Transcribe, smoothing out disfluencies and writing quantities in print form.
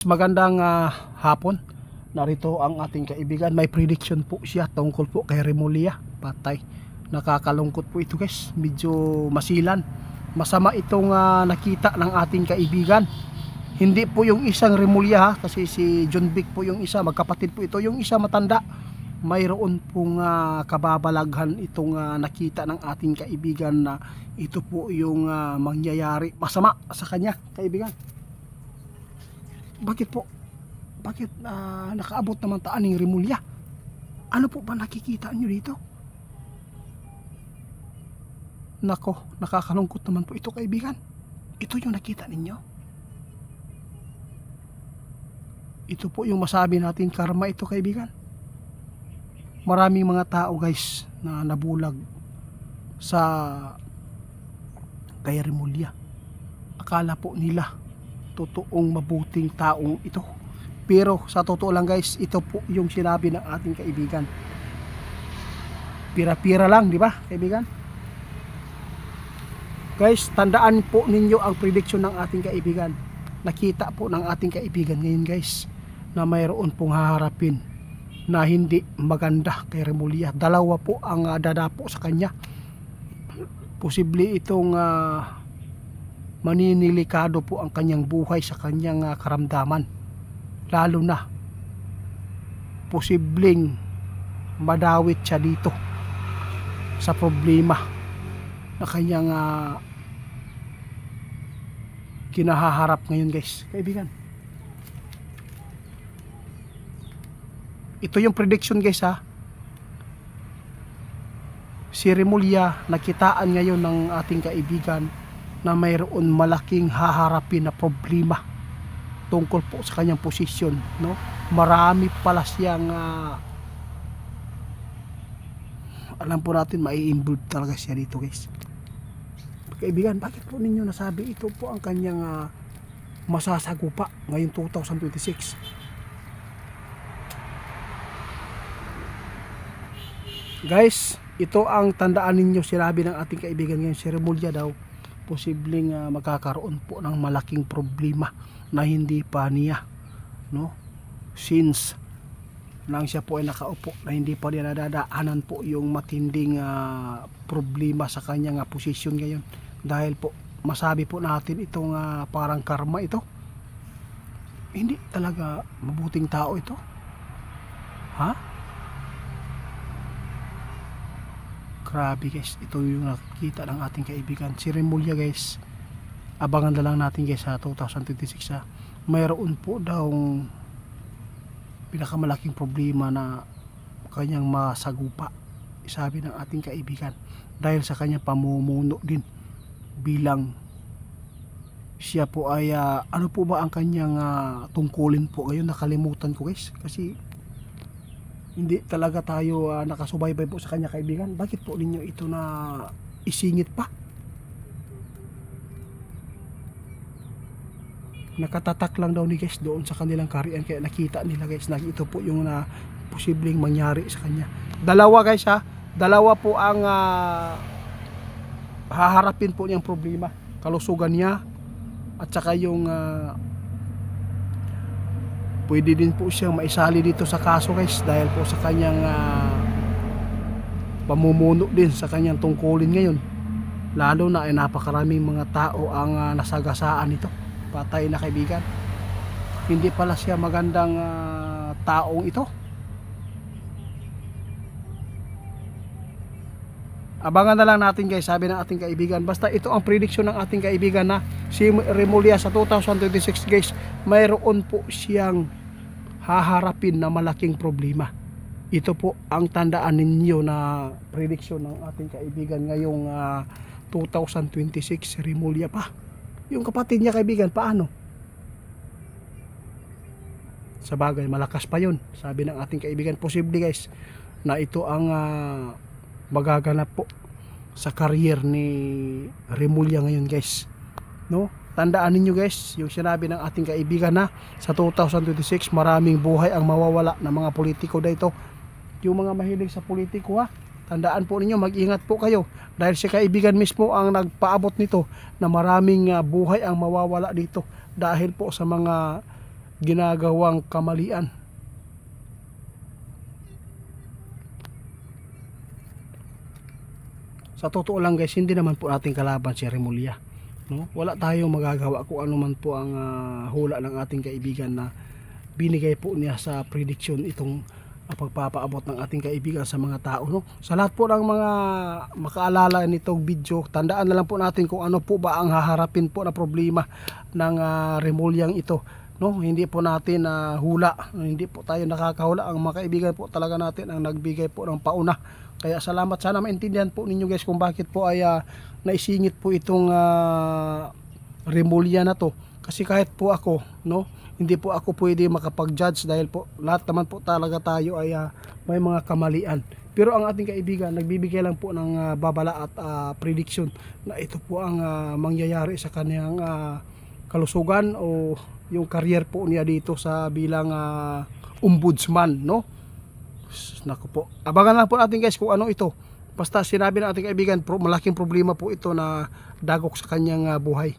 Magandang hapon. Narito ang ating kaibigan. May prediction po siya tungkol po kay Remulla. Patay. Nakakalungkot po ito guys. Medyo masilan. Masama itong nakita ng ating kaibigan. Hindi po yung isang Remulla kasi si John Vic po yung isa. Magkapatid po ito. Yung isa matanda. Mayroon pong kababalaghan itong nakita ng ating kaibigan na ito po yung mangyayari masama sa kanya, kaibigan. Bakit po? Bakit nakaabot naman taan ng Remulla? Ano po ba nakikita nyo dito? Nako, nakakalungkot naman po ito, kaibigan. Ito yung nakita ninyo. Ito po yung masabi natin karma ito, kaibigan. Maraming mga tao guys na nabulag sa kay Remulla. Akala po nila totoong mabuting taong ito, pero sa totoo lang guys, ito po yung sinabi ng ating kaibigan. Pira-pira lang, di ba kaibigan? Guys, tandaan po ninyo ang prediction ng ating kaibigan. Nakita po ng ating kaibigan ngayon guys na mayroon pong haharapin na hindi maganda kay Remulla. Dalawa po ang dadapo sa kanya. Posible itong maninilikado po ang kanyang buhay sa kanyang karamdaman. Lalo na posibleng madawit siya dito sa problema na kanyang kinahaharap ngayon guys, kaibigan. Ito yung prediction guys ha. Si Remulla, nakitaan ngayon ng ating kaibigan na mayroon malaking haharapin na problema tungkol po sa kanyang posisyon, no? Marami pala siyang alam po natin mai-involve talaga siya dito guys. Kaibigan, bakit po ninyo nasabi ito po ang kanyang masasagupa ngayong 2026? Guys, ito ang tandaan ninyo. Sinabi ng ating kaibigan ngayon, si Remulla daw posibleng magkakaroon po ng malaking problema na hindi pa niya, no? Since nang siya po ay nakaupo, na hindi pa niya nadadaanan po yung matinding problema sa kanyang posisyon ngayon. Dahil po masabi po natin itong parang karma ito. Hindi talaga mabuting tao ito, ha? Grabe guys, ito yung nakikita ng ating kaibigan. Si Remulla guys, abangan na lang natin guys sa 2026 ha. Mayroon po daw pinakamalaking problema na kanyang masagupa, sabi ng ating kaibigan, dahil sa kanyang pamumuno din bilang siya po ay ano po ba ang kanyang tungkulin po ngayon, nakalimutan ko guys kasi hindi talaga tayo nakasubaybay po sa kanya, kaibigan. Bakit po ninyo ito na isingit pa? Nakatatak lang daw ni guys doon sa kanilang karian, kaya nakita nila guys na ito po yung posibleng mangyari sa kanya. Dalawa guys ha, dalawa po ang haharapin po niyang problema. Kalusugan niya at saka yung pwede din po siyang maisali dito sa kaso guys, dahil po sa kanyang pamumuno din sa kanyang tungkulin ngayon. Lalo na ay napakaraming mga tao ang nasagasaan nito. Patay na, kaibigan. Hindi pala siya magandang taong ito. Abangan na lang natin guys, sabi ng ating kaibigan. Basta ito ang prediction ng ating kaibigan na si Remulla sa 2026 guys, mayroon po siyang haharapin na malaking problema. Ito po ang tandaan ninyo na prediction ng ating kaibigan ngayong 2026. Remulla pa. Yung kapatid niya, kaibigan, paano? Sa bagay, malakas pa yun, sabi ng ating kaibigan. Posible guys na ito ang magaganap po sa career ni Remulla ngayon guys, no? Tandaan ninyo guys yung sinabi ng ating kaibigan na sa 2026 maraming buhay ang mawawala ng mga politiko dito. Yung mga mahilig sa politiko ha, tandaan po ninyo, mag-ingat po kayo, dahil si kaibigan mismo ang nagpaabot nito na maraming buhay ang mawawala dito dahil po sa mga ginagawang kamalian. Sa totoo lang guys, hindi naman po nating kalaban si Remulla, no? Wala tayong magagawa kung ano man po ang hula ng ating kaibigan na binigay po niya sa prediction itong pagpapaabot ng ating kaibigan sa mga tao, no? Sa lahat po ng mga makaalala nitong video, tandaan na lang po natin kung ano po ba ang haharapin po na problema ng Remullang ito, no? Hindi po natin hula, hindi po tayo nakakahula. Ang mga kaibigan po talaga natin ang nagbigay po ng pauna. Kaya salamat, sana maintindihan po ninyo guys kung bakit po ay naisingit po itong Remulla na to. Kasi kahit po ako, no, hindi po ako pwede makapag-judge dahil po lahat naman po talaga tayo ay may mga kamalian. Pero ang ating kaibigan nagbibigay lang po ng babala at prediction na ito po ang mangyayari sa kanyang kalusugan o yung career po niya dito sa bilang ombudsman, no? Naku po, abangan lang po natin guys kung ano ito. Basta sinabi ng ating kaibigan, malaking problema po ito na dagok sa kanyang buhay.